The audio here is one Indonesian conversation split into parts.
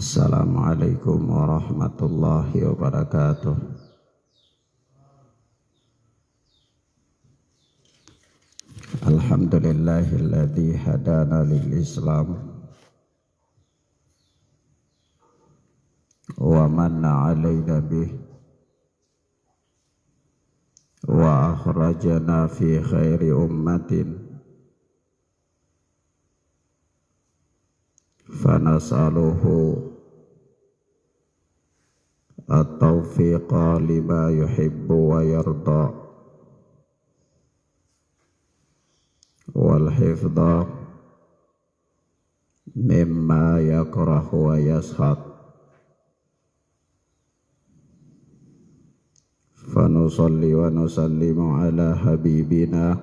Assalamualaikum warahmatullahi wabarakatuh. Alhamdulillahilladzi hadana lil Islam wa manna 'alaina bih wa akhrajana fi khairi ummatin fanas'aluhu at-taufiqa lima yuhibbu wa yarda wal hifdha mimma yakrahu wa yashaq. Fanusalli wa nusallimu ala habibina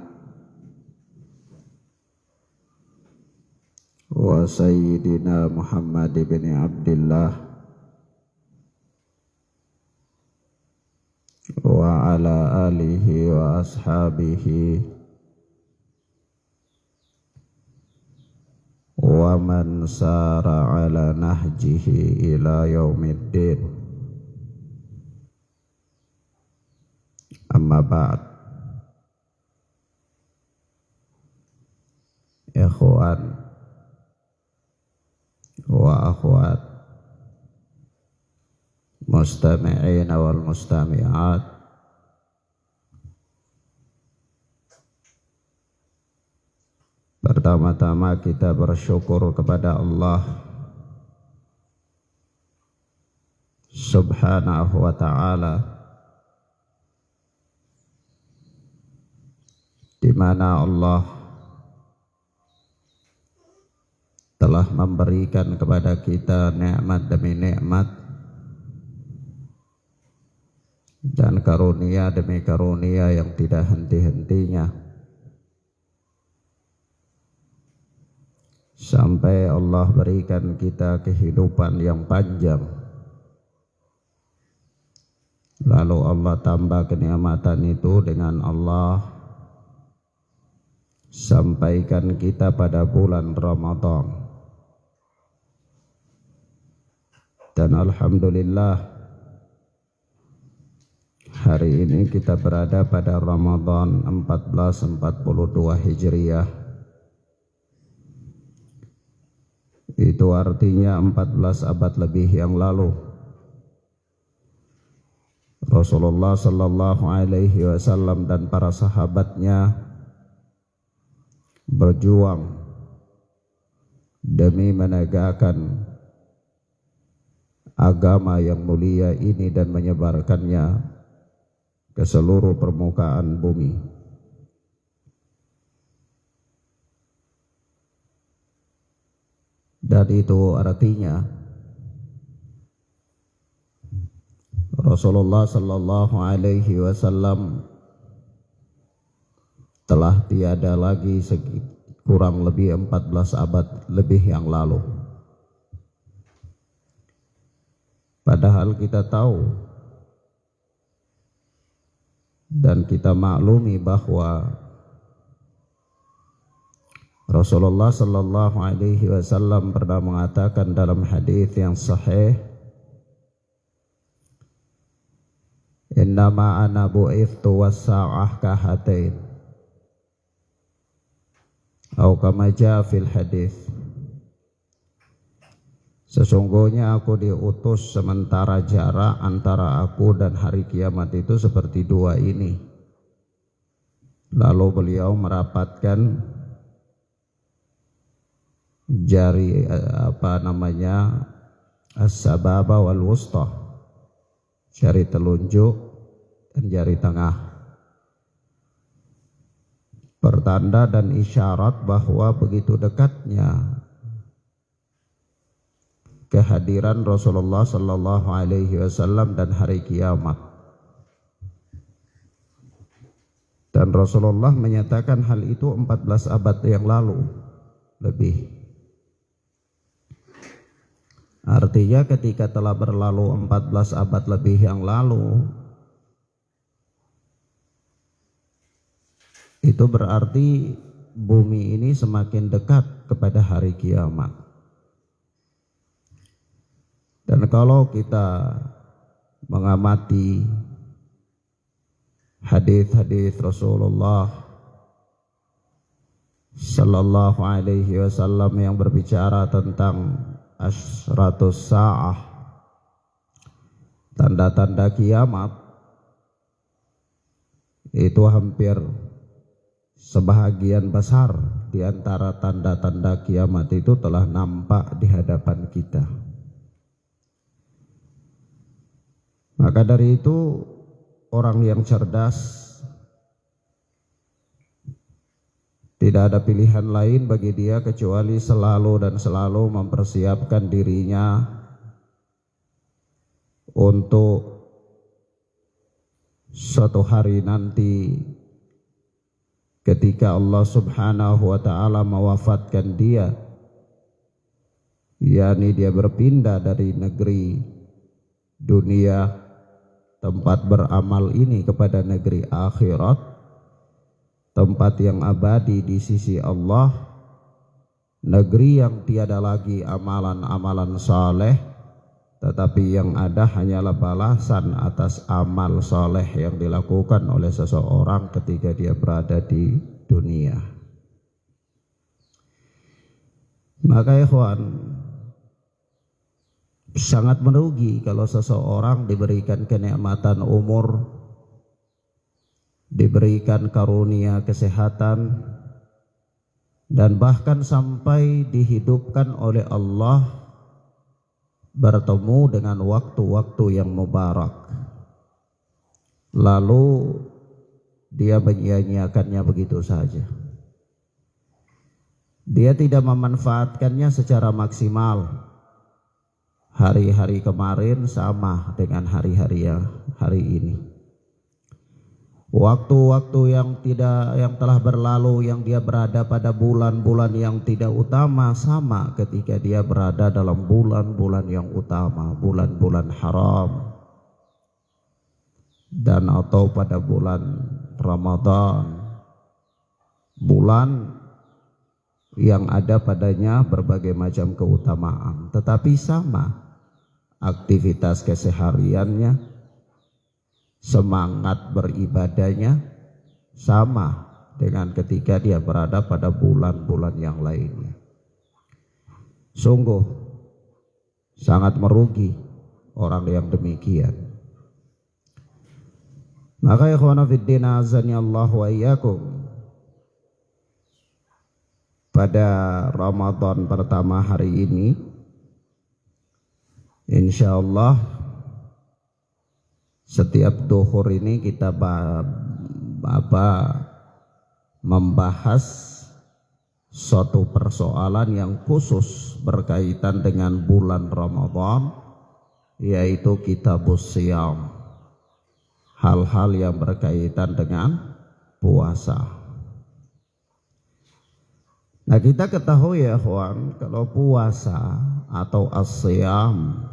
wa sayyidina Muhammad ibn Abdillah wa ala alihi wa ashabihi wa man sara ala nahjihi ila yaumiddin. Amma ba'd. Ikhwan wa akhwat, mustami'in wal mustami'at, pertama-tama kita bersyukur kepada Allah Subhanahu wa ta'ala, di mana Allah telah memberikan kepada kita nikmat demi nikmat dan karunia demi karunia yang tidak henti-hentinya, sampai Allah berikan kita kehidupan yang panjang, lalu Allah tambah kenikmatan itu dengan Allah sampaikan kita pada bulan Ramadan. Dan alhamdulillah, hari ini kita berada pada Ramadan 1442 Hijriah. Itu artinya 14 abad lebih yang lalu Rasulullah sallallahu alaihi wasallam dan para sahabatnya berjuang demi menegakkan agama yang mulia ini dan menyebarkannya ke seluruh permukaan bumi. Dan itu artinya Rasulullah sallallahu alaihi wasallam telah tiada lagi kurang lebih 14 abad lebih yang lalu. Padahal kita tahu dan kita maklumi bahwa Rasulullah sallallahu alaihi wasallam pernah mengatakan dalam hadis yang sahih, "Innama ana bu'ithtu was-sa'ah kahatain." Atau kama jaa fil hadis, sesungguhnya aku diutus sementara jarak antara aku dan hari kiamat itu seperti dua ini. Lalu beliau merapatkan jari as-sababa wal wusta, jari telunjuk dan jari tengah, pertanda dan isyarat bahwa begitu dekatnya kehadiran Rasulullah sallallahu alaihi wasallam dan hari kiamat. Dan Rasulullah menyatakan hal itu 14 abad yang lalu lebih. Artinya ketika telah berlalu 14 abad lebih yang lalu, itu berarti bumi ini semakin dekat kepada hari kiamat. Dan kalau kita mengamati hadis-hadis Rasulullah sallallahu alaihi wasallam yang berbicara tentang asratus sa'ah, tanda-tanda kiamat, itu hampir sebahagian besar di antara tanda-tanda kiamat itu telah nampak di hadapan kita. Maka dari itu orang yang cerdas tidak ada pilihan lain bagi dia kecuali selalu dan selalu mempersiapkan dirinya untuk suatu hari nanti ketika Allah subhanahu wa ta'ala mewafatkan dia, yakni dia berpindah dari negeri dunia tempat beramal ini kepada negeri akhirat, tempat yang abadi di sisi Allah, negeri yang tiada lagi amalan-amalan saleh, tetapi yang ada hanyalah balasan atas amal saleh yang dilakukan oleh seseorang ketika dia berada di dunia. Maka ikhwan, sangat merugi kalau seseorang diberikan kenikmatan umur, diberikan karunia kesehatan, dan bahkan sampai dihidupkan oleh Allah bertemu dengan waktu-waktu yang mubarak, lalu dia menyia-nyiakannya begitu saja. Dia tidak memanfaatkannya secara maksimal. Hari-hari kemarin sama dengan hari-hari ini. Waktu-waktu yang telah berlalu, yang dia berada pada bulan-bulan yang tidak utama, sama ketika dia berada dalam bulan-bulan yang utama, bulan-bulan haram, dan atau pada bulan Ramadan, bulan yang ada padanya berbagai macam keutamaan, tetapi sama aktivitas kesehariannya, semangat beribadahnya sama dengan ketika dia berada pada bulan-bulan yang lainnya. Sungguh sangat merugi orang yang demikian. Maka ikhwana fiddin azani Allah wa iyyakum, pada Ramadan pertama hari ini insyaallah setiap duhur ini kita membahas suatu persoalan yang khusus berkaitan dengan bulan Ramadan, yaitu kitabus shiyam, hal-hal yang berkaitan dengan puasa. Nah, kita ketahui ya kawan, kalau puasa atau as-shiyam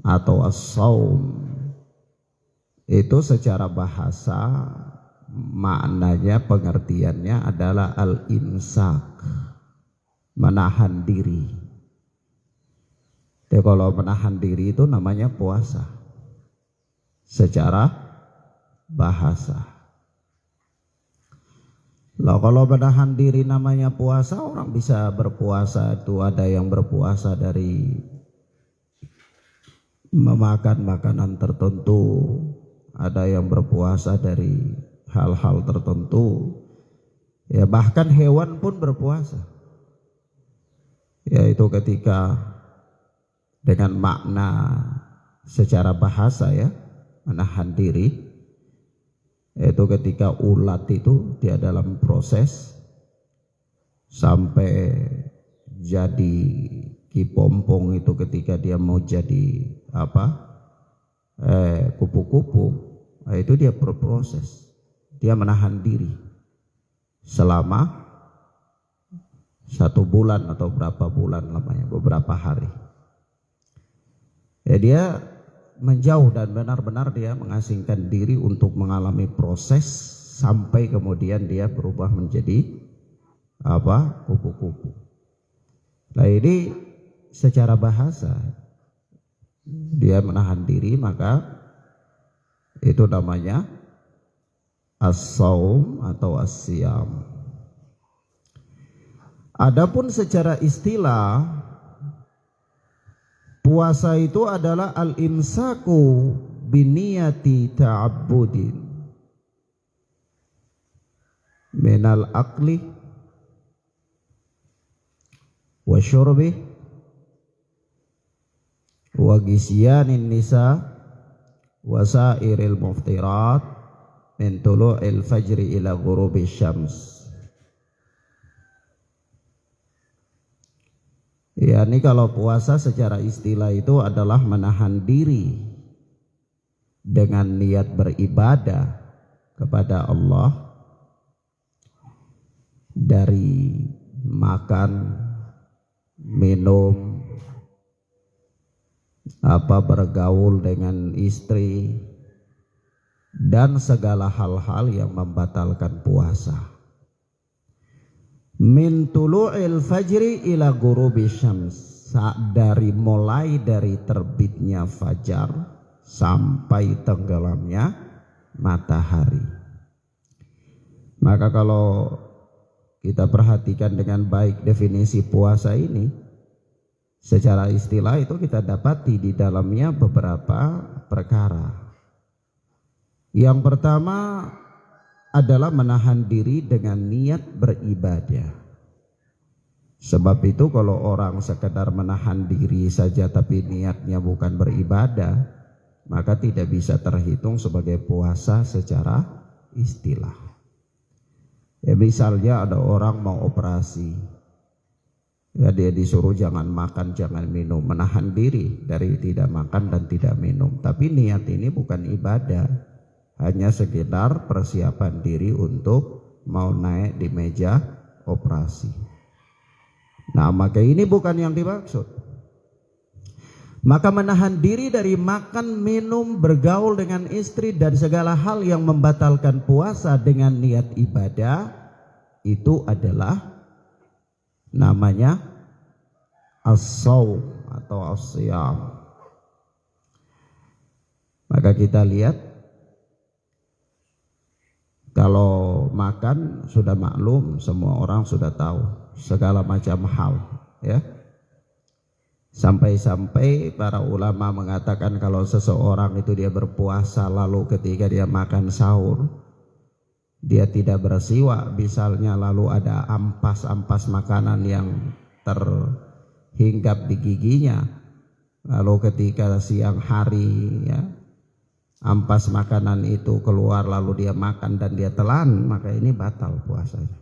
atau as-shaum itu secara bahasa maknanya, pengertiannya adalah al-imsak, menahan diri. Jadi kalau menahan diri itu namanya puasa secara bahasa. Loh, kalau menahan diri namanya puasa, orang bisa berpuasa itu ada yang berpuasa dari memakan makanan tertentu, ada yang berpuasa dari hal-hal tertentu, ya bahkan hewan pun berpuasa, yaitu ketika dengan makna secara bahasa ya, menahan diri, yaitu ketika ulat itu dia dalam proses sampai jadi kipompong, itu ketika dia mau jadi kupu-kupu, itu dia berproses, dia menahan diri selama 1 bulan atau berapa bulan lamanya, beberapa hari. Ya, dia menjauh dan benar-benar dia mengasingkan diri untuk mengalami proses sampai kemudian dia berubah menjadi kupu-kupu. Nah, ini secara bahasa, dia menahan diri, maka itu namanya as-saum atau as-siyam. Adapun secara istilah, puasa itu adalah al-imsaku biniyati ta'abbudin minal akli wa syurbi wa gisyanin nisa wa sairil muftirat min tulu'il fajri ila ghurubi syams. Ya, ini kalau puasa secara istilah itu adalah menahan diri dengan niat beribadah kepada Allah dari makan, minum, bergaul dengan istri, dan segala hal-hal yang membatalkan puasa. Min tulu'il fajri ila ghurubi syams, mulai dari terbitnya fajar sampai tenggelamnya matahari. Maka kalau kita perhatikan dengan baik definisi puasa ini, secara istilah itu kita dapati di dalamnya beberapa perkara. Yang pertama adalah menahan diri dengan niat beribadah. Sebab itu kalau orang sekedar menahan diri saja tapi niatnya bukan beribadah, maka tidak bisa terhitung sebagai puasa secara istilah. Ya, misalnya ada orang mau operasi, ya dia disuruh jangan makan, jangan minum, menahan diri dari tidak makan dan tidak minum. Tapi niat ini bukan ibadah, hanya sekedar persiapan diri untuk mau naik di meja operasi. Nah, maka ini bukan yang dimaksud. Maka menahan diri dari makan, minum, bergaul dengan istri dan segala hal yang membatalkan puasa dengan niat ibadah, itu adalah namanya as-saum atau as-siyam. Maka kita lihat, kalau makan sudah maklum, semua orang sudah tahu segala macam hal, ya. Sampai-sampai para ulama mengatakan kalau seseorang itu dia berpuasa lalu ketika dia makan sahur dia tidak bersiwak misalnya, lalu ada ampas-ampas makanan yang terhinggap di giginya, lalu ketika siang hari ya ampas makanan itu keluar lalu dia makan dan dia telan, maka ini batal puasanya.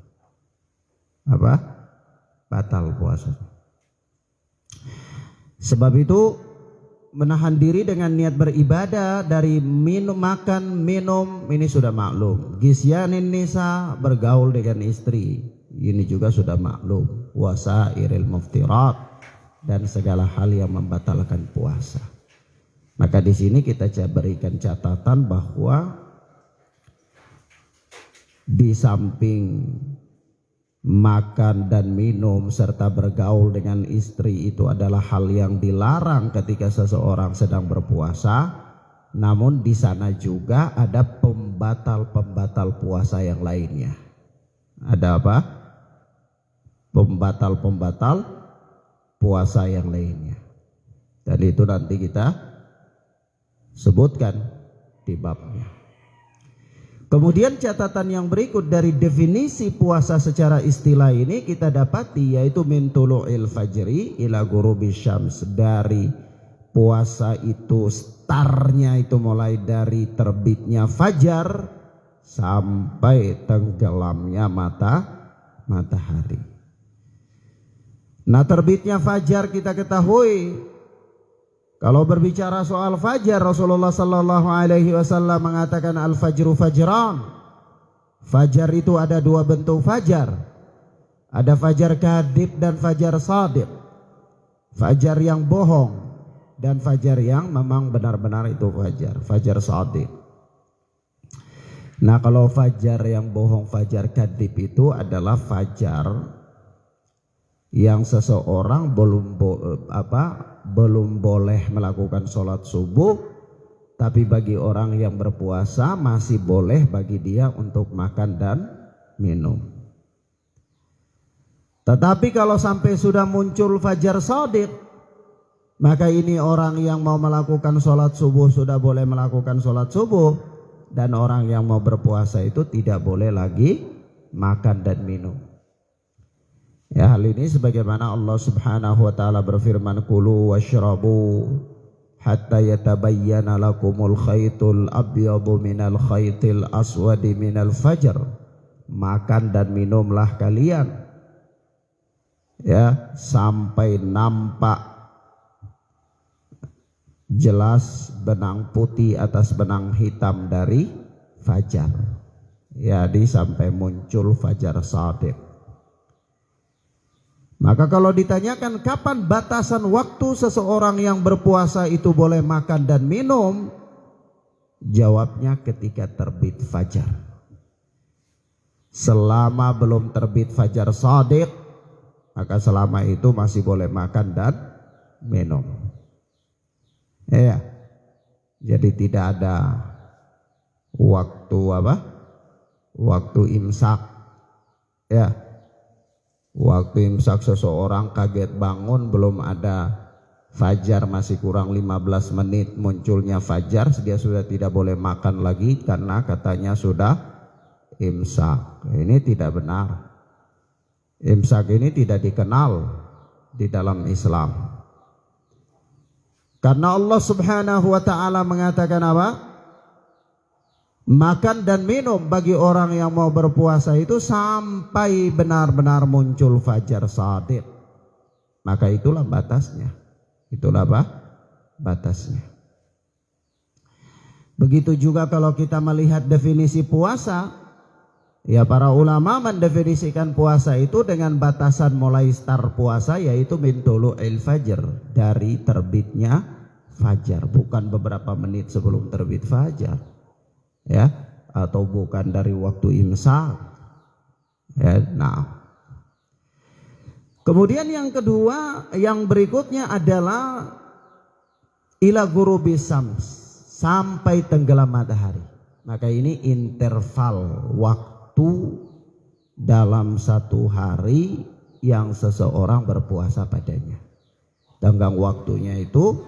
Batal puasanya. Sebab itu menahan diri dengan niat beribadah dari makan, minum, ini sudah maklum. Gisyanin nisa, bergaul dengan istri, ini juga sudah maklum. Wasairil muftirat, dan segala hal yang membatalkan puasa. Maka di sini kita berikan catatan bahwa di samping makan dan minum serta bergaul dengan istri itu adalah hal yang dilarang ketika seseorang sedang berpuasa, namun di sana juga ada pembatal-pembatal puasa yang lainnya. Ada apa? Pembatal-pembatal puasa yang lainnya. Dan itu nanti kita sebutkan di babnya. Kemudian catatan yang berikut dari definisi puasa secara istilah ini kita dapati, yaitu min tulu'il fajri ila ghurubi syams. Dari puasa itu startnya itu mulai dari terbitnya fajar sampai tenggelamnya matahari. Nah, terbitnya fajar kita ketahui, kalau berbicara soal fajar, Rasulullah sallallahu alaihi wasallam mengatakan al-fajru fajran. Fajar itu ada dua bentuk fajar. Ada fajar kadhib dan fajar shadiq. Fajar yang bohong dan fajar yang memang benar-benar itu fajar, fajar shadiq. Nah, kalau fajar yang bohong, fajar kadhib itu adalah fajar yang seseorang belum boleh melakukan sholat subuh, tapi bagi orang yang berpuasa masih boleh bagi dia untuk makan dan minum. Tetapi kalau sampai sudah muncul fajar shadiq, maka ini orang yang mau melakukan sholat subuh sudah boleh melakukan sholat subuh, dan orang yang mau berpuasa itu tidak boleh lagi makan dan minum. Ya, hal ini sebagaimana Allah Subhanahu wa taala berfirman, "Kulu washrabu hatta yatabayyana lakumul khaytul abyadu minal khaytil aswadi minal fajr." Makan dan minumlah kalian, ya, sampai nampak jelas benang putih atas benang hitam dari fajar. Jadi sampai muncul fajar shadiq. Maka kalau ditanyakan kapan batasan waktu seseorang yang berpuasa itu boleh makan dan minum, jawabnya ketika terbit fajar. Selama belum terbit fajar shadiq, maka selama itu masih boleh makan dan minum. Ya, jadi tidak ada waktu waktu imsak. Ya, waktu imsak seseorang kaget bangun belum ada fajar, masih kurang 15 menit munculnya fajar, dia sudah tidak boleh makan lagi karena katanya sudah imsak. Ini tidak benar. Imsak ini tidak dikenal di dalam Islam. Karena Allah Subhanahu wa taala mengatakan apa? Makan dan minum bagi orang yang mau berpuasa itu sampai benar-benar muncul fajar shadiq. Maka itulah batasnya. Itulah apa? Batasnya. Begitu juga kalau kita melihat definisi puasa, ya, para ulama mendefinisikan puasa itu dengan batasan mulai start puasa, yaitu min tulu'il fajr, dari terbitnya fajar, bukan beberapa menit sebelum terbit fajar, ya, atau bukan dari waktu imsak, ya. Nah, kemudian yang kedua, yang berikutnya adalah ila ghurubis syams, sampai tenggelam matahari. Maka ini interval waktu dalam satu hari yang seseorang berpuasa padanya. Tenggang waktunya itu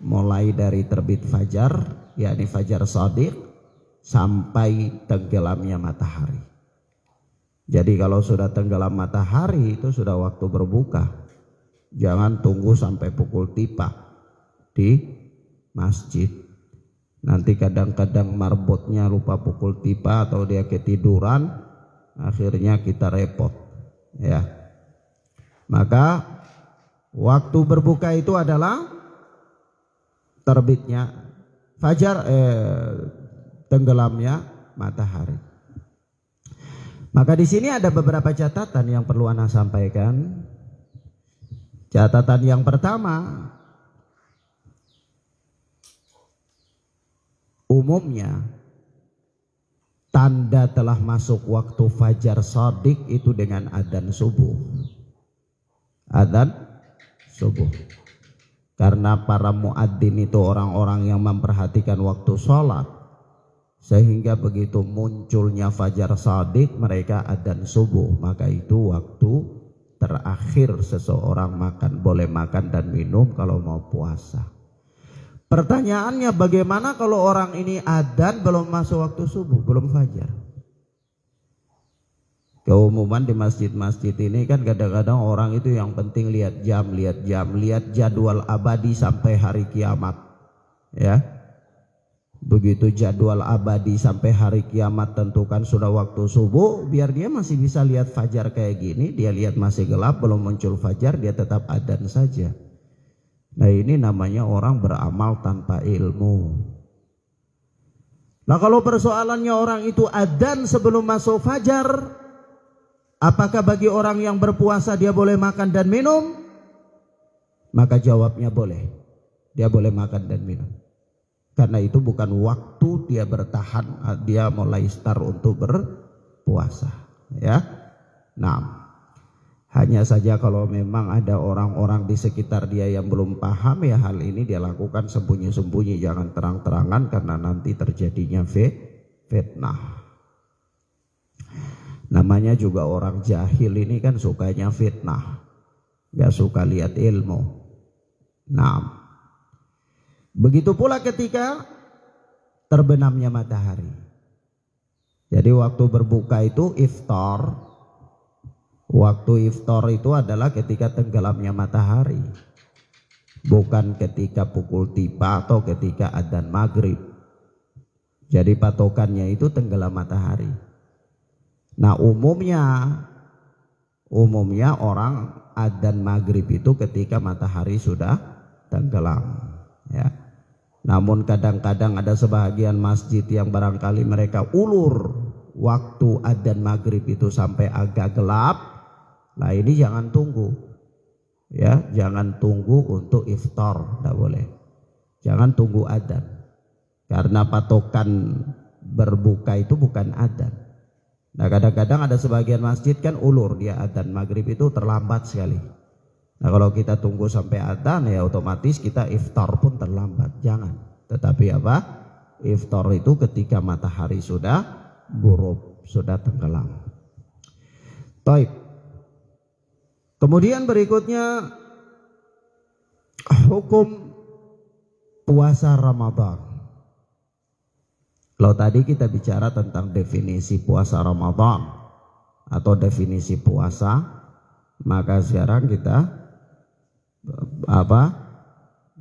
mulai dari terbit fajar, yakni fajar shadiq, sampai tenggelamnya matahari. Jadi kalau sudah tenggelam matahari itu sudah waktu berbuka. Jangan tunggu sampai pukul tipa di masjid. Nanti kadang-kadang marbotnya lupa pukul tipa atau dia ketiduran, akhirnya kita repot, ya. Maka waktu berbuka itu adalah terbitnya fajar, tenggelamnya matahari. Maka di sini ada beberapa catatan yang perlu Ana sampaikan. Catatan yang pertama, umumnya tanda telah masuk waktu fajar shadiq itu dengan adzan subuh. Adzan subuh. Karena para muadzin itu orang-orang yang memperhatikan waktu sholat, sehingga begitu munculnya fajar shadiq mereka adzan subuh, maka itu waktu terakhir seseorang boleh makan dan minum kalau mau puasa. Pertanyaannya, bagaimana kalau orang ini adzan belum masuk waktu subuh, belum fajar? Keumuman di masjid-masjid ini kan kadang-kadang orang itu yang penting lihat jam, lihat jadwal abadi sampai hari kiamat, ya. Begitu jadwal abadi sampai hari kiamat tentukan sudah waktu subuh, biar dia masih bisa lihat fajar kayak gini, dia lihat masih gelap belum muncul fajar, dia tetap adzan saja. Nah, ini namanya orang beramal tanpa ilmu. Nah, kalau persoalannya orang itu adzan sebelum masuk fajar, apakah bagi orang yang berpuasa dia boleh makan dan minum? Maka jawabnya boleh. Dia boleh makan dan minum. Karena itu bukan waktu dia bertahan, dia mulai start untuk berpuasa, ya. Nah, Hanya saja kalau memang ada orang-orang di sekitar dia yang belum paham, ya hal ini dia lakukan sembunyi-sembunyi, jangan terang-terangan karena nanti terjadinya fitnah. Namanya juga orang jahil ini kan sukanya fitnah, gak suka lihat ilmu. Nah, begitu pula ketika terbenamnya matahari. Jadi waktu berbuka itu iftar. Waktu iftar itu adalah ketika tenggelamnya matahari, bukan ketika pukul tiba atau ketika adzan maghrib. Jadi patokannya itu tenggelam matahari. Nah, umumnya orang adzan maghrib itu ketika matahari sudah tenggelam, ya. Namun kadang-kadang ada sebahagian masjid yang barangkali mereka ulur waktu adzan maghrib itu sampai agak gelap. Nah, ini jangan tunggu, ya, jangan tunggu untuk iftar, tidak boleh. Jangan tunggu adzan, karena patokan berbuka itu bukan adzan. Nah, kadang-kadang ada sebagian masjid kan ulur, dia adzan maghrib itu terlambat sekali. Nah, kalau kita tunggu sampai adzan, ya otomatis kita iftar pun terlambat. Jangan. Tetapi apa? Iftar itu ketika matahari sudah ghurub, sudah tenggelam. Baik. Kemudian berikutnya hukum puasa Ramadan. Kalau tadi kita bicara tentang definisi puasa Ramadan atau definisi puasa, maka sekarang kita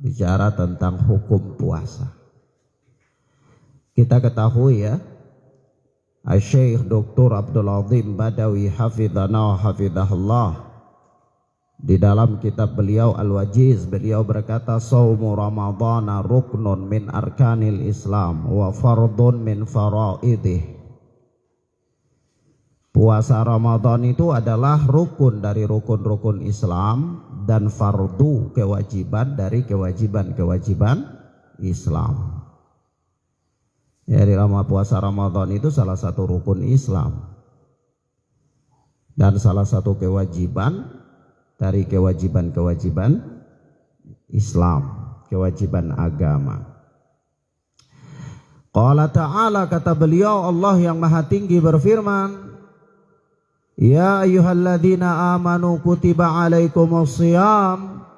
bicara tentang hukum puasa. Kita ketahui ya, Syekh Dr. Abdul Azim Badawi hafidhana wa hafidhahullah, di dalam kitab beliau Al-Wajiz, beliau berkata, "Shaumu Ramadhana ruknun min arkanil Islam wa fardun min faraidih." Puasa Ramadan itu adalah rukun dari rukun-rukun Islam dan fardu, kewajiban dari kewajiban-kewajiban Islam. Jadi puasa Ramadan itu salah satu rukun Islam dan salah satu kewajiban dari kewajiban-kewajiban Islam, kewajiban agama. Qala ta'ala, kata beliau Allah yang maha tinggi berfirman, "Ya ayyuhalladzina amanu kutiba alaikumus shiyam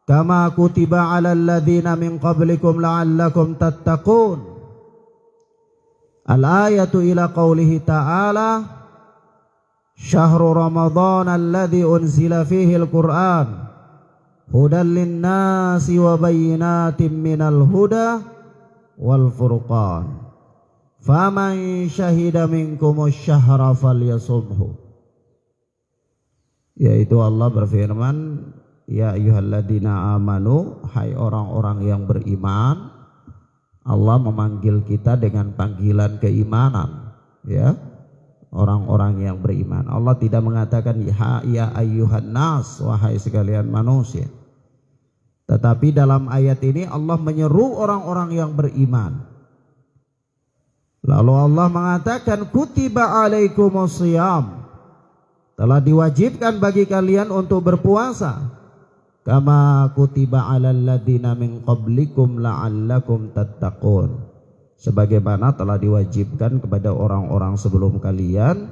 kama kutiba alal ladzina min qablikum la'allakum tattaqun." Al-ayatu ila qaulihi ta'ala, Syahru Ramadan alladhi unzila fihi al-Qur'an hudan linnasi wa bayyinatin minal huda wal furqan faman syahida minkumus syahra falyasumhu. Yaitu Allah berfirman, ya ayyuhalladzina amanu, hai orang-orang yang beriman. Allah memanggil kita dengan panggilan keimanan, ya, orang-orang yang beriman. Allah tidak mengatakan ya ayyuhan nas, wahai sekalian manusia. Tetapi dalam ayat ini Allah menyeru orang-orang yang beriman. Lalu Allah mengatakan kutiba alaikumus shiyam, telah diwajibkan bagi kalian untuk berpuasa. Kama kutiba alal ladzina min qablikum la'allakum tattaqun, sebagaimana telah diwajibkan kepada orang-orang sebelum kalian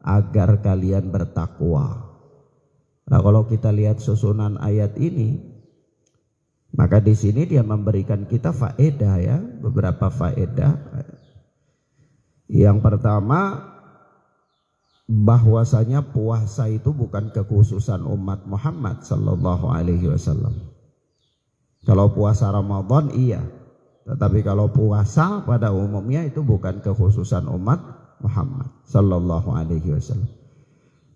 agar kalian bertakwa. Nah, kalau kita lihat susunan ayat ini, maka di sini dia memberikan kita faedah, ya, beberapa faedah. Yang pertama, bahwasanya puasa itu bukan kekhususan umat Muhammad sallallahu alaihi wasallam. Kalau puasa Ramadan iya, tetapi kalau puasa pada umumnya itu bukan kekhususan umat Muhammad sallallahu alaihi wasallam.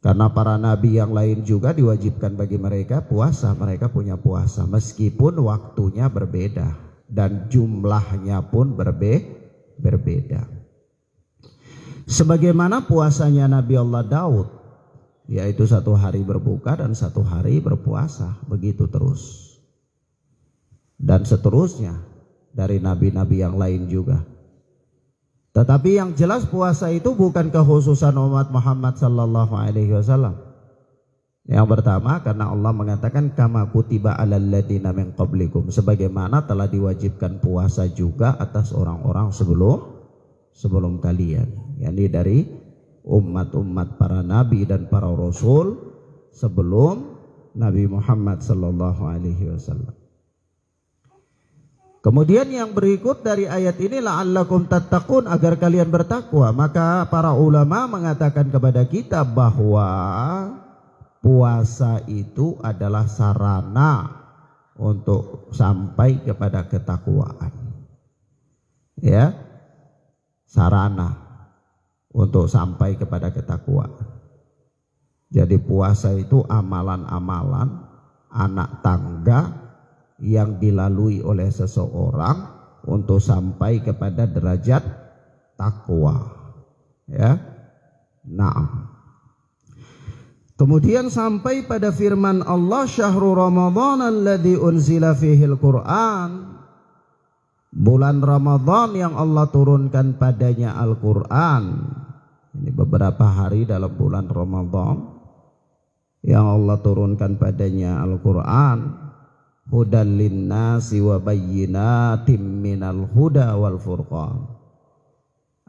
Karena para nabi yang lain juga diwajibkan bagi mereka puasa, mereka punya puasa meskipun waktunya berbeda dan jumlahnya pun berbeda. Sebagaimana puasanya Nabi Allah Daud, yaitu 1 hari berbuka dan 1 hari berpuasa, begitu terus. Dan seterusnya dari nabi-nabi yang lain juga. Tetapi yang jelas puasa itu bukan kekhususan umat Muhammad sallallahu alaihi wasallam. Yang pertama karena Allah mengatakan kama kutiba alal ladzina min qablikum, sebagaimana telah diwajibkan puasa juga atas orang-orang sebelum kalian, yakni dari umat-umat para nabi dan para rasul sebelum Nabi Muhammad sallallahu alaihi wasallam. Kemudian yang berikut dari ayat ini la'allakum tattaqun, agar kalian bertakwa. Maka para ulama mengatakan kepada kita bahwa puasa itu adalah sarana untuk sampai kepada ketakwaan. Ya, sarana untuk sampai kepada ketakwaan. Jadi puasa itu amalan-amalan anak tangga yang dilalui oleh seseorang untuk sampai kepada derajat takwa. Ya. Nah. Kemudian sampai pada firman Allah, syahrul Ramadan alladzi unzila fihil Qur'an. Bulan Ramadan yang Allah turunkan padanya Al-Qur'an. Ini beberapa hari dalam bulan Ramadan yang Allah turunkan padanya Al-Qur'an. Hudan linnasi wa bayyinatim minal huda wal furqan,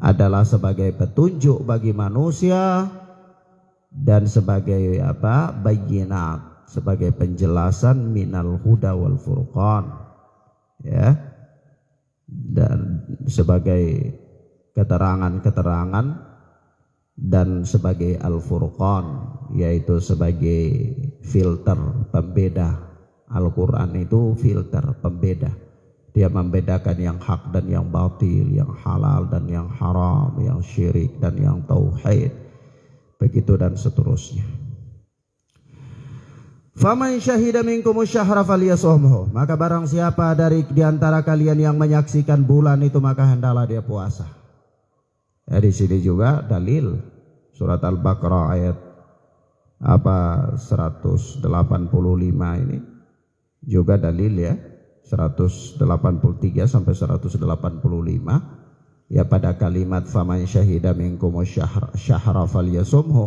adalah sebagai petunjuk bagi manusia dan sebagai bayyinat, sebagai penjelasan minal huda wal furqan, ya, dan sebagai keterangan-keterangan dan sebagai al-furqan, yaitu sebagai filter pembeda. Al-Quran itu filter pembeda. Dia membedakan yang hak dan yang batil, yang halal dan yang haram, yang syirik dan yang tauhid, begitu dan seterusnya. Faman syahida minkumus syahra falyasumhu, maka barang siapa dari di antara kalian yang menyaksikan bulan itu maka hendaklah dia puasa. Ya, di sini juga dalil surat Al-Baqarah ayat 185 ini. Juga dalil ya 183 sampai 185 ya pada kalimat faman syahida minkumus syahra falyasumhu,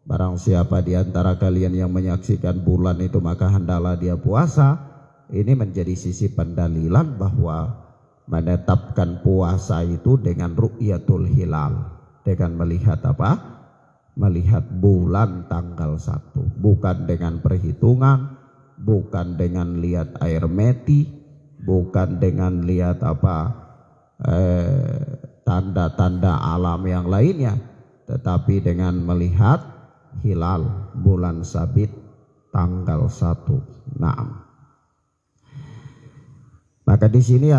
barang siapa di antara kalian yang menyaksikan bulan itu maka hendaklah dia puasa. Ini menjadi sisi pendalilan bahwa menetapkan puasa itu dengan ru'yatul hilal, dengan melihat melihat bulan tanggal 1, bukan dengan perhitungan, bukan dengan lihat air meti, bukan dengan lihat tanda-tanda alam yang lainnya, tetapi dengan melihat hilal bulan sabit tanggal 1. Naam. Maka di sini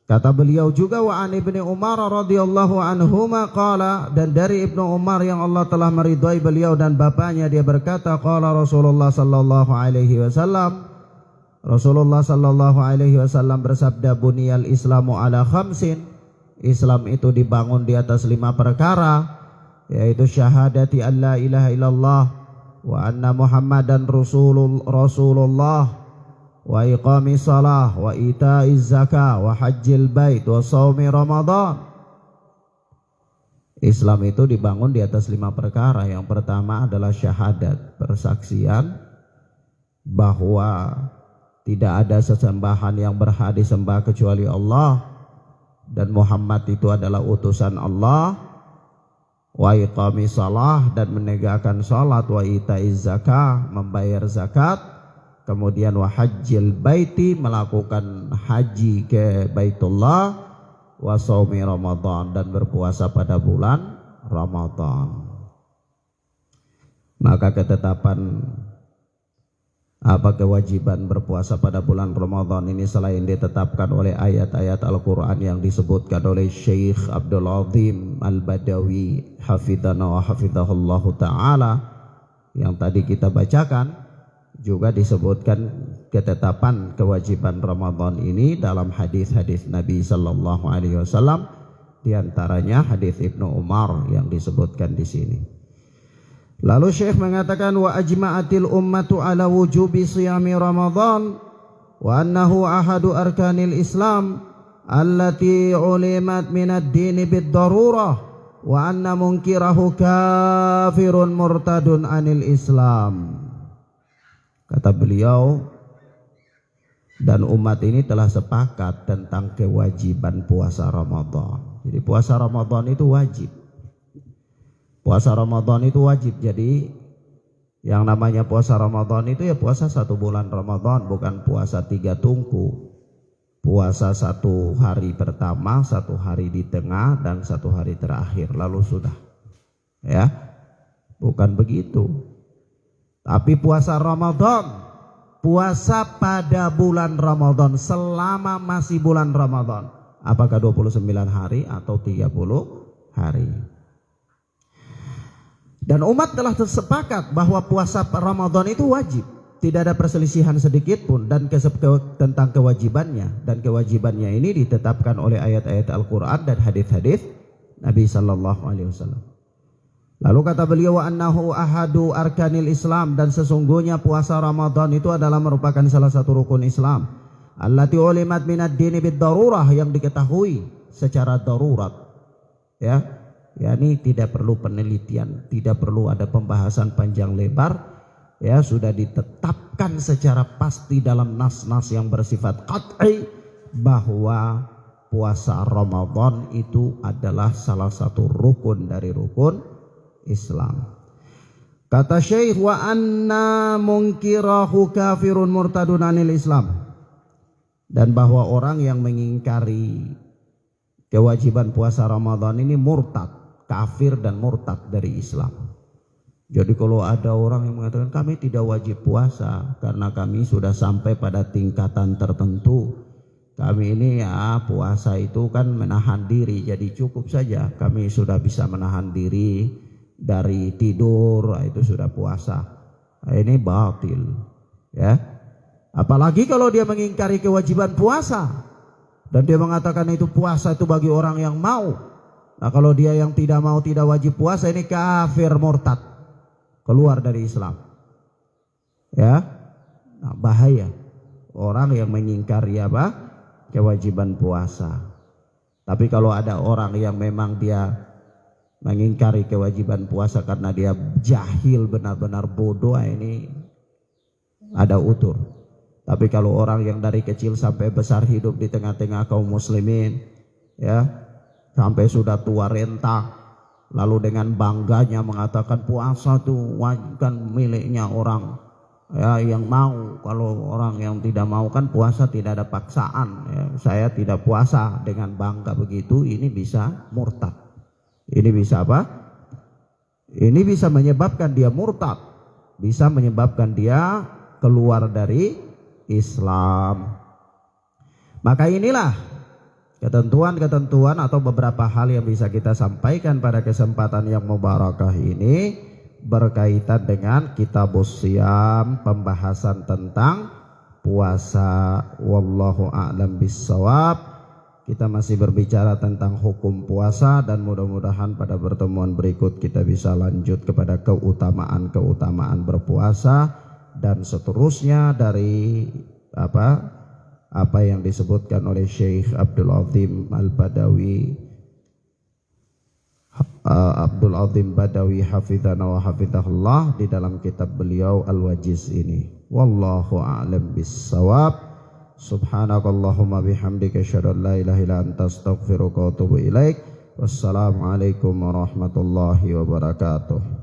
kata beliau juga wa an Ibnu Umar radhiyallahu anhuma qala, dan dari Ibnu Umar yang Allah telah meridhai beliau dan bapaknya, dia berkata qala Rasulullah sallallahu alaihi wasallam, Rasulullah sallallahu alaihi wasallam bersabda buniyal Islamu ala khamsin, Islam itu dibangun di atas 5 perkara, yaitu syahadati an la ilaha illallah wa anna Muhammadan Rasulullah wa iqamis salah wa itaiz zakah wa hajjil bait wa shaumi Ramadan. Islam itu dibangun di atas 5 perkara. Yang pertama adalah syahadat, persaksian bahwa tidak ada sesembahan yang berhak disembah kecuali Allah dan Muhammad itu adalah utusan Allah. Wa iqamis salah, dan menegakkan salat, wa itaiz zakah, membayar zakat. Kemudian wa hajjil baiti, melakukan haji ke Baitullah, wa shaumi Ramadan, dan berpuasa pada bulan Ramadan. Maka ketetapan kewajiban berpuasa pada bulan Ramadan ini selain ditetapkan oleh ayat-ayat Al-Quran yang disebutkan oleh Syekh Abdul Azim Al-Badawi hafidhana wa hafidhahullahu ta'ala yang tadi kita bacakan, juga disebutkan ketetapan kewajiban Ramadan ini dalam hadis-hadis Nabi sallallahu alaihi wasallam, di antaranya hadis Ibnu Umar yang disebutkan di sini. Lalu Syekh mengatakan wa ajma'atil ummatu ala wujubi siyami Ramadan wa annahu ahadu arkanil Islam allati ulimat minad dini bid darurah wa anna munkirahu kafirun murtadun anil Islam. Kata beliau, dan umat ini telah sepakat tentang kewajiban puasa Ramadan. Jadi puasa Ramadan itu wajib. Puasa Ramadan itu wajib. Jadi yang namanya puasa Ramadan itu ya puasa 1 bulan Ramadan, bukan puasa 3 tungku. Puasa 1 hari pertama, 1 hari di tengah, dan 1 hari terakhir, lalu sudah. Ya, bukan begitu. Tapi puasa Ramadan, puasa pada bulan Ramadan, selama masih bulan Ramadan. Apakah 29 hari atau 30 hari. Dan umat telah tersepakat bahwa puasa Ramadan itu wajib. Tidak ada perselisihan sedikit pun dan tentang kewajibannya. Dan kewajibannya ini ditetapkan oleh ayat-ayat Al-Quran dan hadis-hadis Nabi Sallallahu Alaihi Wasallam. Lalu kata beliau, wa annahu ahadu arkanil Islam, dan sesungguhnya puasa Ramadan itu adalah merupakan salah satu rukun Islam. Allati ulimat minad dini bid darurah, yang diketahui secara darurat. Ya, yakni tidak perlu penelitian, tidak perlu ada pembahasan panjang lebar. Ya, sudah ditetapkan secara pasti dalam nas-nas yang bersifat qat'i bahwa puasa Ramadan itu adalah salah satu rukun dari rukun Islam. Kata Syekh, wa anna munkirahu kafirun murtadun anil Islam, dan bahwa orang yang mengingkari kewajiban puasa Ramadan ini murtad, kafir dan murtad dari Islam. Jadi kalau ada orang yang mengatakan kami tidak wajib puasa karena kami sudah sampai pada tingkatan tertentu, kami ini ya puasa itu kan menahan diri, jadi cukup saja kami sudah bisa menahan diri dari tidur, itu sudah puasa. Nah, ini batil, ya. Apalagi kalau dia mengingkari kewajiban puasa dan dia mengatakan itu puasa itu bagi orang yang mau. Nah, kalau dia yang tidak mau, tidak wajib puasa, ini kafir murtad, keluar dari Islam. Ya, nah, bahaya orang yang mengingkari apa? Kewajiban puasa. Tapi kalau ada orang yang memang dia mengingkari kewajiban puasa karena dia jahil, benar-benar bodoh, ini ada utur. Tapi kalau orang yang dari kecil sampai besar hidup di tengah-tengah kaum muslimin, ya, sampai sudah tua renta, lalu dengan bangganya mengatakan puasa itu kan miliknya orang ya yang mau, kalau orang yang tidak mau kan puasa tidak ada paksaan, ya, saya tidak puasa, dengan bangga begitu, ini bisa murtad. Ini bisa apa? Ini bisa menyebabkan dia murtad, bisa menyebabkan dia keluar dari Islam. Maka inilah ketentuan-ketentuan atau beberapa hal yang bisa kita sampaikan pada kesempatan yang mubarakah ini berkaitan dengan Kitabus Shiyam, pembahasan tentang puasa. Wallahu a'lam bissawab. Kita masih berbicara tentang hukum puasa dan mudah-mudahan pada pertemuan berikut kita bisa lanjut kepada keutamaan-keutamaan berpuasa dan seterusnya dari apa yang disebutkan oleh Syekh Abdul Azim Badawi hafizana wa hafizahullah di dalam kitab beliau Al-Wajiz ini. Wallahu a'lam bissawab. Subhanakallahumma bihamdika asyhadu an la ilaha illa anta astaghfiruka wa atubu ilaik. Wassalamualaikum warahmatullahi wabarakatuh.